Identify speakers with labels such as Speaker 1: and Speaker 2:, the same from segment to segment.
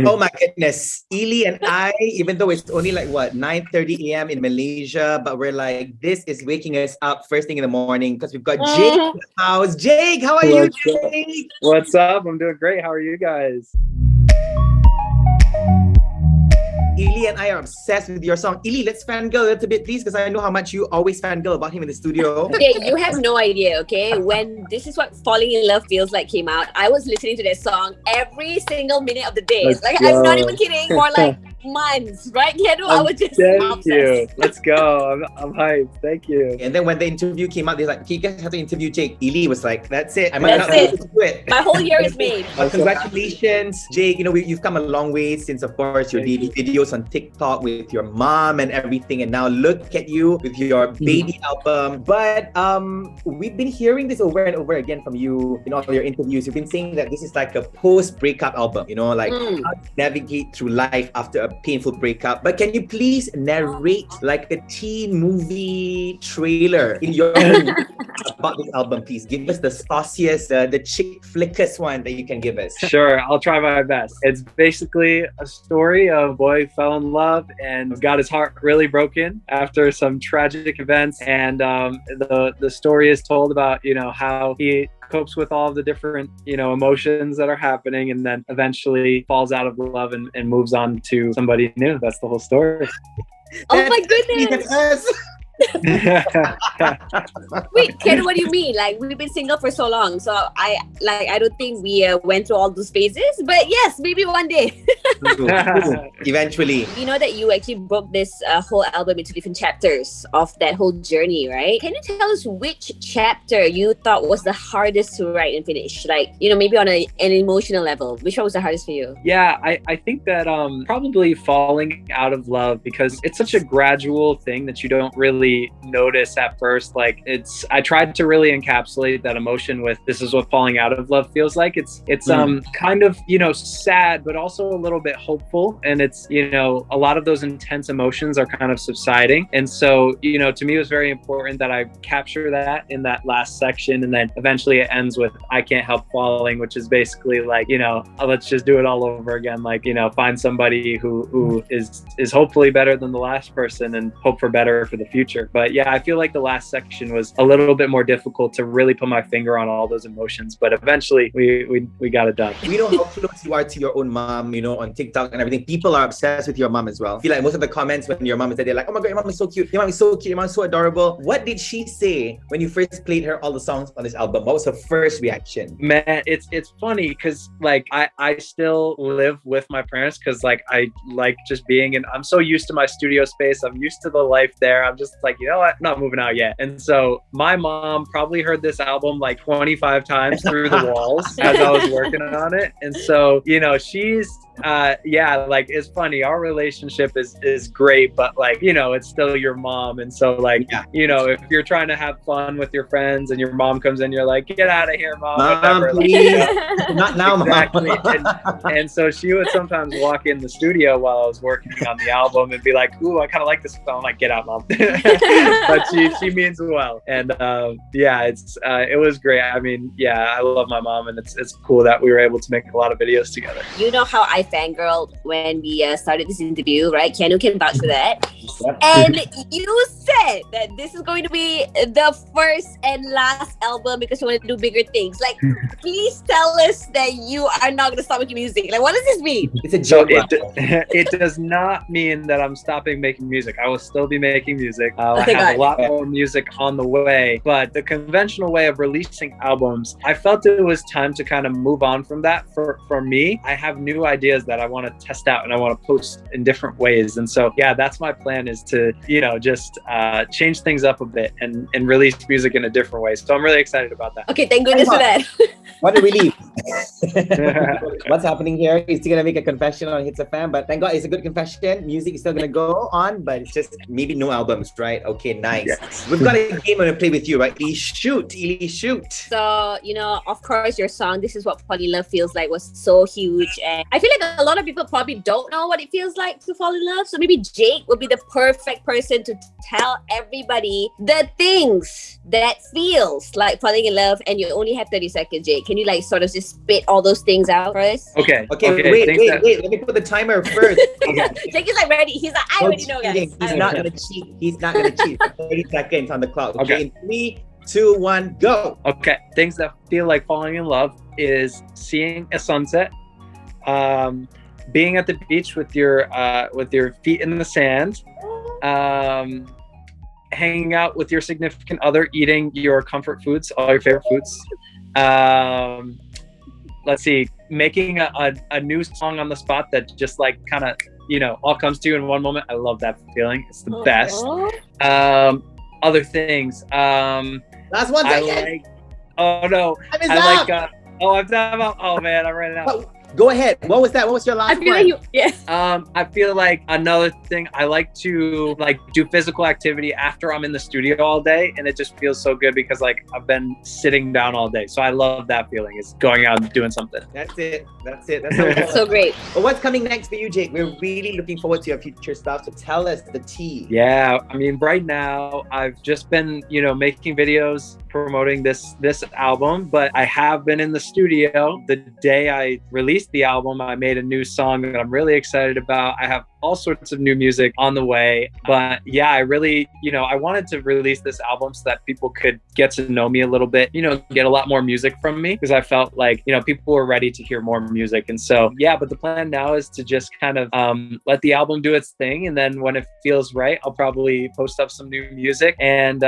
Speaker 1: Oh my goodness. Ili and I, even though it's only like what, 9:30 a.m. in Malaysia, but we're like, this is waking us up first thing in the morning because we've got Jake in the house. Jake, how are you, Jake?
Speaker 2: What's up? I'm doing great. How are you guys?
Speaker 1: Ili and I are obsessed with your song. Ili, let's fangirl a little bit, please, because I know how much you always fangirl about him in the studio.
Speaker 3: Okay, you have no idea, okay? When This Is What Falling in Love Feels Like came out, I was listening to that song every single minute of the day. I'm not even kidding, for like months, right? Keanu, I was just
Speaker 2: Thank you. Let's go. I'm hyped. Thank you.
Speaker 1: And then when the interview came out, they're like, okay, you guys have to interview Jake. Ili was like, that's it.
Speaker 3: That's it. My whole year is made.
Speaker 1: Congratulations, Jake. You know, you've come a long way since, of course, your videos on TikTok with your mom and everything. And now look at you with your baby album. But we've been hearing this over and over again from you in all your interviews. You've been saying that this is like a post-breakup album, you know, like how to navigate through life after a painful breakup. But can you please narrate like a teen movie trailer in your about this album, please? Give us the sauciest, the chick flickest one that you can give us.
Speaker 2: Sure, I'll try my best. It's basically a story of a boy who fell in love and got his heart really broken after some tragic events. And the story is told about, you know, how he copes with all of the different, you know, emotions that are happening, and then eventually falls out of love and moves on to somebody new. That's the whole story.
Speaker 3: Oh my goodness! Wait, Ken, what do you mean? Like, we've been single for so long, so I don't think we went through all those phases. But yes, maybe one day.
Speaker 1: Eventually.
Speaker 3: You know that you actually broke this whole album into different chapters of that whole journey, right? Can you tell us which chapter you thought was the hardest to write and finish? Like, you know, maybe on an emotional level, which one was the hardest for you?
Speaker 2: Yeah, I think that probably falling out of love, because it's such a gradual thing that you don't really notice at first. Like, I tried to really encapsulate that emotion with This Is What Falling Out of Love Feels Like. It's kind of, you know, sad, but also a little bit hopeful. And it's, you know, a lot of those intense emotions are kind of subsiding. And so, you know, to me, it was very important that I capture that in that last section. And then eventually it ends with I Can't Help Falling, which is basically like, you know, let's just do it all over again. Like, you know, find somebody who is hopefully better than the last person and hope for better for the future. But yeah, I feel like the last section was a little bit more difficult to really put my finger on all those emotions, but eventually we got it done.
Speaker 1: We know how close you are to your own mom, you know, on TikTok and everything. People are obsessed with your mom as well. I feel like most of the comments when your mom is there, they're like, oh my God, your mom is so cute. Your mom is so cute. Your mom is so adorable. What did she say when you first played her all the songs on this album? What was her first reaction?
Speaker 2: Man, it's funny because like I still live with my parents because like I like just being in, I'm so used to my studio space. I'm used to the life there. I'm just like, you know what? I'm not moving out yet. And so my mom probably heard this album like 25 times through the walls as I was working on it. And so, you know, she's like, it's funny. Our relationship is great, but like, you know, it's still your mom. And so like, you know, if you're trying to have fun with your friends and your mom comes in, you're like, get out of here, mom. Whatever.
Speaker 1: Please.
Speaker 2: Like,
Speaker 1: not now,
Speaker 2: exactly.
Speaker 1: Mom.
Speaker 2: And so she would sometimes walk in the studio while I was working on the album and be like, ooh, I kind of like this song. I'm like, get out, mom. But she means well. And it was great. I mean, yeah, I love my mom, and it's cool that we were able to make a lot of videos together.
Speaker 3: You know how I fangirled when we started this interview, right? Keanu can vouch for that. And you said that this is going to be the first and last album because you want to do bigger things. Like, please tell us that you are not going to stop making music. Like, what does this mean?
Speaker 1: It's a joke.
Speaker 2: It does not mean that I'm stopping making music. I will still be making music. I have a lot more music on the way, but the conventional way of releasing albums, I felt it was time to kind of move on from that. For me, I have new ideas that I want to test out and I want to post in different ways. And so, yeah, that's my plan, is to, you know, just change things up a bit and release music in a different way. So I'm really excited about that.
Speaker 3: Okay, thank goodness for that.
Speaker 1: What a relief. What's happening here? He's still going to make a confession on HITZ FM, but thank God it's a good confession. Music is still going to go on, but it's just maybe no albums, right? Okay, nice. Yes. We've got a game I'm going to play with you, right? Ili, shoot.
Speaker 3: So, you know, of course, your song, This Is What Falling in Love Feels Like, was so huge. And I feel like a lot of people probably don't know what it feels like to fall in love. So maybe Jake will be the the perfect person to tell everybody the things that feels like falling in love, and you only have 30 seconds, Jake. Can you like sort of just spit all those things out for us?
Speaker 2: Okay.
Speaker 1: Wait. Let me put the timer first.
Speaker 2: Okay.
Speaker 3: Jake is like ready. He's like, I already know, guys.
Speaker 1: He's not gonna cheat. He's not gonna cheat. 30 seconds on the clock. Okay. In 3, 2, 1, go.
Speaker 2: Okay. Things that feel like falling in love is seeing a sunset, being at the beach with your feet in the sand, hanging out with your significant other, eating your comfort foods, all your favorite foods. Let's see, making a new song on the spot that just like kind of, all comes to you in one moment. I love that feeling. It's the best. Other things.
Speaker 1: Last one second.
Speaker 2: Oh no.
Speaker 1: I'm man,
Speaker 2: I ran it out.
Speaker 1: Go ahead. What was that? What was your last one?
Speaker 2: I feel like another thing, I like to do physical activity after I'm in the studio all day, and it just feels so good because like I've been sitting down all day. So I love that feeling. It's going out and doing something.
Speaker 1: That's it.
Speaker 3: That's so great.
Speaker 1: But what's coming next for you, Jake? We're really looking forward to your future stuff. So tell us the tea.
Speaker 2: Yeah, I mean, right now I've just been, making videos promoting this album, but I have been in the studio. The day I released the album, I made a new song that I'm really excited about. I have all sorts of new music on the way, but yeah, I really, I wanted to release this album so that people could get to know me a little bit, get a lot more music from me, because I felt like, people were ready to hear more music. And so, yeah, but the plan now is to just kind of let the album do its thing. And then when it feels right, I'll probably post up some new music. And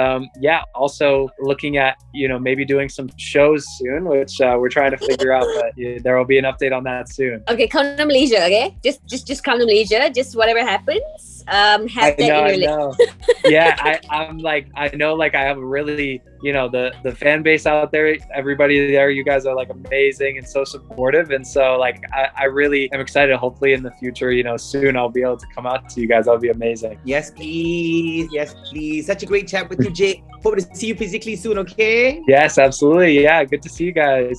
Speaker 2: also looking at, maybe doing some shows soon, which we're trying to figure out, but there will be an update on that soon.
Speaker 3: Okay, come to Malaysia, okay? Just come to Malaysia. Just whatever happens, have that in your list.
Speaker 2: Yeah, I know I have a really, the fan base out there, everybody there, you guys are like amazing and so supportive. And so I really am excited. Hopefully in the future, soon I'll be able to come out to you guys. That'll be amazing.
Speaker 1: Yes, please. Such a great chat with you, Jake. Hope to see you physically soon, okay?
Speaker 2: Yes, absolutely. Yeah, good to see you guys.